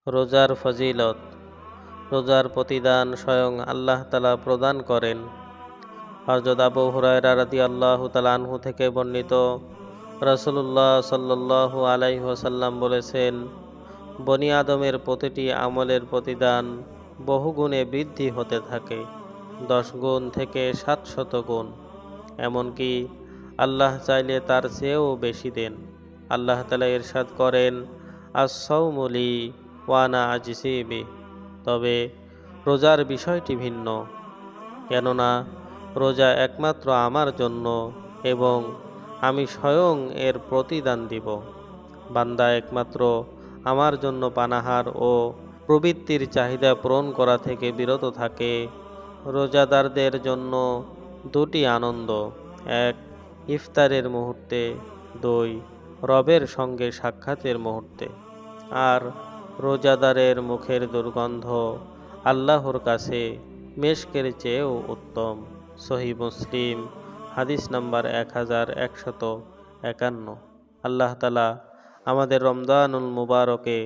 রোজার ফজিলত। রোজার প্রতিদান স্বয়ং আল্লাহ তাআলা প্রদান করেন। হযরত আবু হুরায়রা রাদিয়াল্লাহু তাআলা আনহু থেকে বর্ণিত, রাসূলুল্লাহ সাল্লাল্লাহু আলাইহি ওয়াসাল্লাম বলেছেন, বনি আদমের প্রতিটি আমলের প্রতিদান বহুগুণে বৃদ্ধি হতে থাকে, 10 গুণ থেকে 700 গুণ। এমনকি আল্লাহ চাইলে তার চেয়েও বেশি দেন। আল্লাহ তাআলা ইরশাদ করেন, আস-সাওমু লি ওয়া আনা আজজি বিহি। তবে রোজার বিষয়টি ভিন্ন, কেননা রোজা একমাত্র আমার জন্য এবং আমি স্বয়ং এর প্রতিদান দিব। বান্দা একমাত্র আমার জন্য পানাহার ও প্রবৃত্তির চাহিদা পূরণ করা থেকে বিরত থাকে। রোজাদারদের জন্য দুটি আনন্দ: এক, ইফতারের মুহূর্তে; দুই, রবের সঙ্গে সাক্ষাতের মুহূর্তে। আর রোজাদারের মুখের দুর্গন্ধ আল্লাহর কাছে মেশকের চেয়েও উত্তম। সহিহ মুসলিম, হাদিস নাম্বার 1151। আল্লাহ তাআলা আমাদের রমজানুল মুবারকে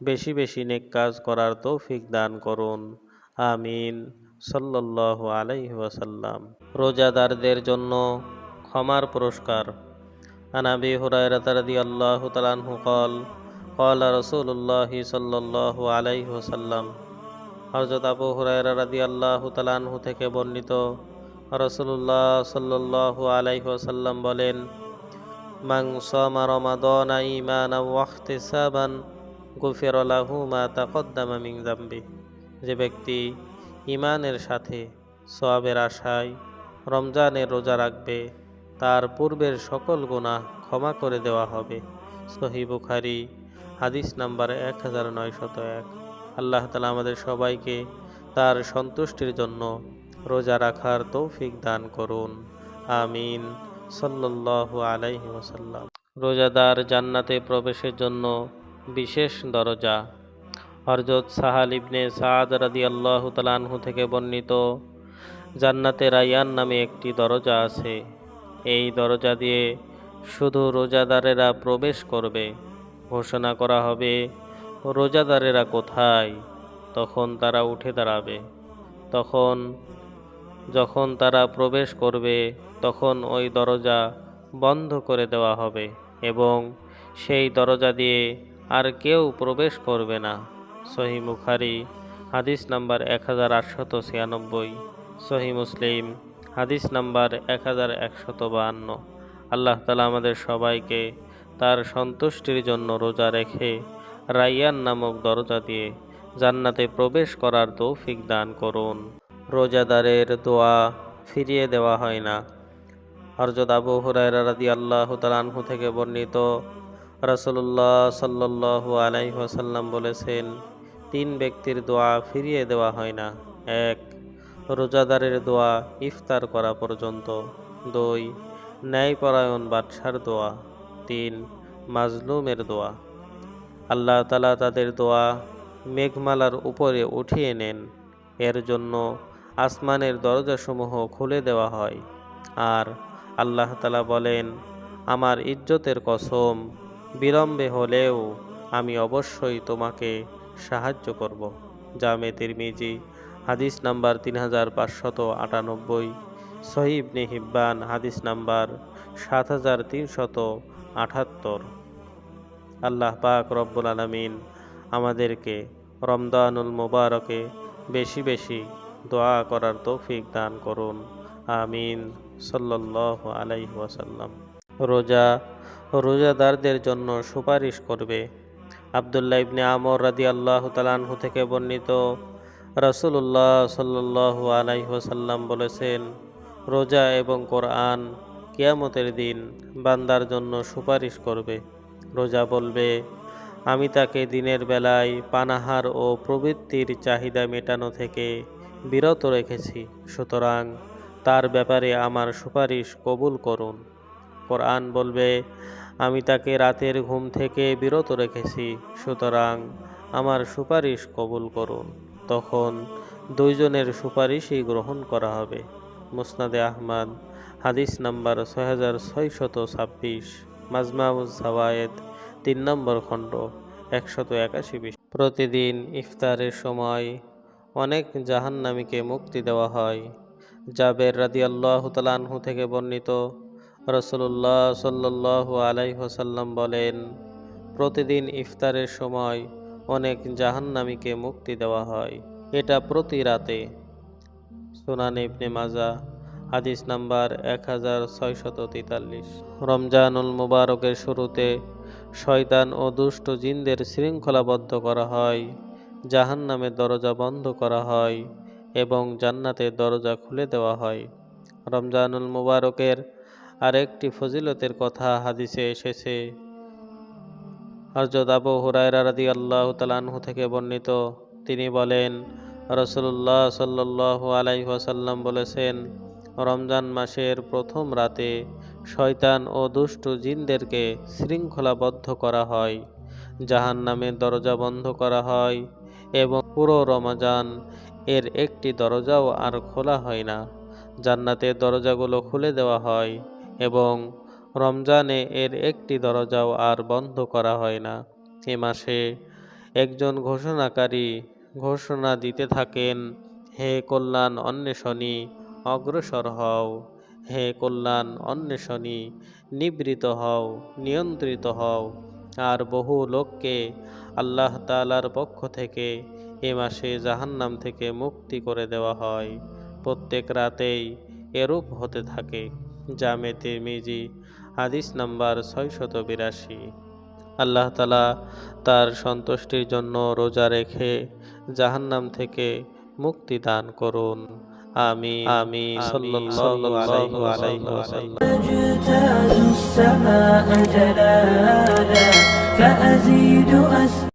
বেশি বেশি নেক কাজ করার তৌফিক দান করুন। আমিন। সাল্লাল্লাহু আলাইহি ওয়াসাল্লাম। রোজাদারদের জন্য ক্ষমার পুরস্কার। আন আবি হুরায়রা রাদিয়াল্লাহু তাআলা আনহু ক্বাল ক্বালা রাসূলুল্লাহ সাল্লাল্লাহু আলাইহি ওয়াসাল্লাম। হযরত আবু হুরায়রা রাদিয়াল্লাহু তাআলা আনহু থেকে বর্ণিত, রাসূলুল্লাহ সাল্লাল্লাহু আলাইহি ওয়াসাল্লাম বলেন, মান সামা রমাদানা ঈমানান ওয়া ইহতিসাবান গুফিরা লাহু মা তাকদ্দামা মিন যামবিহি। যে ব্যক্তি ঈমানের সাথে সওয়াবের আশায় রমজানের রোজা রাখবে, তার পূর্বের সকল গুনাহ ক্ষমা করে দেওয়া হবে। সহিহ বুখারী, হাদিস নাম্বার 1901। আল্লাহ তাআলা আমাদের সবাইকে তার সন্তুষ্টির জন্য রোজা রাখার তৌফিক দান করুন। আমিন। সাল্লাল্লাহু আলাইহি ওয়াসাল্লাম। রোজাদার জান্নাতে প্রবেশের জন্য বিশেষ দরজা। হযরত সাহাল ইবনে সাদ রাদিয়াল্লাহু তাআলা আনহু থেকে বর্ণিত, জান্নাতে রায়্যান নামে একটি দরজা আছে। এই দরজা দিয়ে শুধু রোজাদারেরা প্রবেশ করবে। ঘোষণা করা হবে, রোজাদারেরা কোথায়? তখন তারা উঠে দাঁড়াবে। যখন তারা প্রবেশ করবে, তখন ওই দরজা বন্ধ করে দেওয়া হবে এবং সেই দরজা দিয়ে আর কেউ প্রবেশ করবে না। সহিহ বুখারী, হাদিস নাম্বার 1896। সহিহ মুসলিম, হাদিস নাম্বার 1152। আল্লাহ তাআলা আমাদের সবাইকে তার সন্তুষ্টির জন্য রোজা রেখে রায়্যান নামক দরজা দিয়ে জান্নাতে প্রবেশ করার তৌফিক দান করুন। রোজাদারের দোয়া ফিরিয়ে দেওয়া হয় না। হযরত আবু হুরায়রা রাদিয়াল্লাহু তাআলা আনহু থেকে বর্ণিত, রাসূলুল্লাহ সাল্লাল্লাহু আলাইহি ওয়াসাল্লাম বলেছেন, 3 ব্যক্তির দোয়া ফিরিয়ে দেওয়া হয় না। 1, রোজাদারের দোয়া ইফতার করা পর্যন্ত। 2, ন্যায়পরায়ণ বাদশার দোয়া। 3, মাজলুমের দোয়া। আল্লাহ তাআলা তাদের দোয়া মেঘমালার উপরে উঠিয়ে নেন। এর জন্য আসমানের দরজাসমূহ খুলে দেওয়া হয়। আর আল্লাহ তাআলা বলেন, আমার ইজ্জতের কসম, বিলম্বে হলেও আমি অবশ্যই তোমাকে সাহায্য করব। জামে তিরমিজি, হাদিস নাম্বার 3598। সহিহ ইবনে হিব্বান, হাদিস নাম্বার 7378। আল্লাহ পাক রব্বুল আলামিন আমাদেরকে রমজানুল মুবারকে বেশি বেশি দোয়া করার তৌফিক দান করুন। আমিন। সাল্লাল্লাহু আলাইহি ওয়াসাল্লাম। রোজাদারদের জন্য সুপারিশ করবে। আব্দুল্লাহ ইবনে আমর রাদিয়াল্লাহু তাআলা আনহু থেকে বর্ণিত, রাসূলুল্লাহ সাল্লাল্লাহু আলাইহি ওয়াসাল্লাম বলেছেন, রোজা এবং কোরআন কিয়ামতের দিন বান্দার জন্য সুপারিশ করবে। রোজা বলবে, আমি তাকে দিনের বেলায় পানাহার ও প্রবৃত্তির চাহিদা মেটানো থেকে বিরত রেখেছি, সুতরাং তার ব্যাপারে আমার সুপারিশ কবুল করুন। কোরআন বলবে, আমি তাকে রাতের ঘুম থেকে বিরত রেখেছি, সুতরাং আমার সুপারিশ কবুল করুন। তখন দুইজনের সুপারিশই গ্রহণ করা হবে। মুসনাদে আহমদ, হাদিস নাম্বার 6626। মাজমাউজ জাওয়ায়েদ, 3 নম্বর খণ্ড, 181 পৃষ্ঠা। প্রতিদিন ইফতারের সময় অনেক জাহান্নামীকে মুক্তি দেওয়া হয়। জাবের রাদিয়াল্লাহু তাআলা আনহু থেকে বর্ণিত, রাসূলুল্লাহ সাল্লাল্লাহু আলাইহি ওয়াসাল্লাম বলেন, প্রতিদিন ইফতারের সময় অনেক জাহান্নামীকে মুক্তি দেওয়া হয়। এটা প্রতি রাতে। সুনান ইবনে মাজাহ, হাদিস নাম্বার 1643। রমজানুল মুবারকের শুরুতে শয়তান ও দুষ্ট জিনদের শৃঙ্খলাবদ্ধ করা হয়, জাহান্নামের দরজা বন্ধ করা হয় এবং জান্নাতের দরজা খুলে দেওয়া হয়। রমজানুল মুবারকের আরেকটি ফজিলতের কথা হাদিসে এসেছে। হযরত আবু হুরায়রা রাদিয়াল্লাহু তাআলা আনহু থেকে বর্ণিত, তিনি বলেন, রাসূলুল্লাহ সাল্লাল্লাহু আলাইহি ওয়াসাল্লাম বলেছেন, রমজান মাসের প্রথম রাতে শয়তান ও দুষ্ট জিনদেরকে শৃঙ্খলাবদ্ধ করা হয়, জাহান্নামের দরজা বন্ধ করা হয় এবং পুরো রমজান এর একটি দরজাও আর খোলা হয় না। জান্নাতের দরজাগুলো খুলে দেওয়া হয় এবং রমজানে এর একটি দরজাও আর বন্ধ করা হয় না। এ মাসে একজন ঘোষণাকারী ঘোষণা দিতে থাকেন, হে কল্যাণ অন্বেষণী, অগ্রসর হও, হে কল্যাণ অন্বেষণী, নিবৃত হও, নিয়ন্ত্রিত হও। আর বহু লোককে আল্লাহ তাআলার পক্ষ থেকে এ মাসে জাহান্নাম থেকে মুক্তি করে দেওয়া হয়। প্রত্যেক রাতেই এরূপ হতে থাকে। জামে তিরমিজি, হাদিস নাম্বার 682। আল্লাহ তাআলা তার সন্তুষ্টির জন্য রোজা রেখে জাহান্নাম থেকে মুক্তি দান করুন। আমিন। আমিন। সাল্লাল্লাহু আলাইহি ওয়াসাল্লাম।